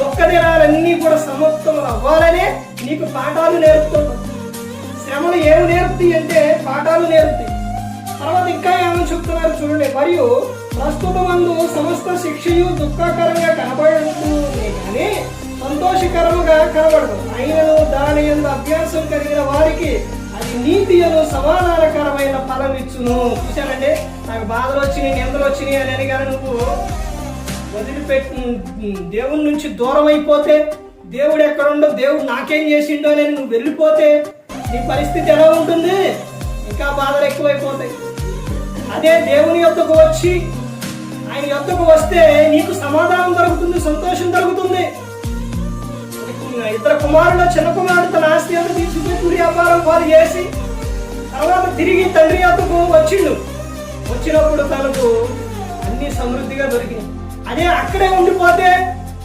దుఃఖ దినాలన్నీ కూడా సమాప్తం అవ్వాలనే నీకు పాఠాలు నేర్పుతున్నాడు. శ్రమలు ఏమి నేర్పుతాయి అంటే పాఠాలు నేర్పుతాయి. తర్వాత ఇంకా ఏమని చెప్తున్నారు చూడండి. మరియు ప్రస్తుతమందు సమస్త శిక్షయు దుఃఖకరంగా కనబడుతుంది కానీ సంతోషకరముగా కనబడదు. అయినను దాని యందు అభ్యాసం కలిగిన వారికి అది నీతి అను సమాధానకరమైన ఫలం ఇచ్చును. చూశానంటే నాకు బాధలు వచ్చినాయి, నిందలు వచ్చినాయి అని కానీ నువ్వు వదిలిపెట్టి దేవుని నుంచి దూరం అయిపోతే, దేవుడు ఎక్కడుండో, దేవుడు నాకేం చేసిండో అని నువ్వు వెళ్ళిపోతే నీ పరిస్థితి ఎలా ఉంటుంది? ఇంకా బాధలు ఎక్కువైపోతాయి. అదే దేవుని యొద్దకు వచ్చి ఆయన యొద్దకు వస్తే నీకు సమాధానం దొరుకుతుంది, సంతోషం దొరుకుతుంది. ఇద్దరు కుమారుడు, చిన్న కుమారుడు తన ఆస్తి అంతా తీసుకుని వ్యాపారం వారు చేసి తర్వాత తిరిగి తండ్రి యొద్దకు వచ్చిండు. వచ్చినప్పుడు తనకు అన్ని సమృద్ధిగా దొరికింది. అదే అక్కడే ఉండిపోతే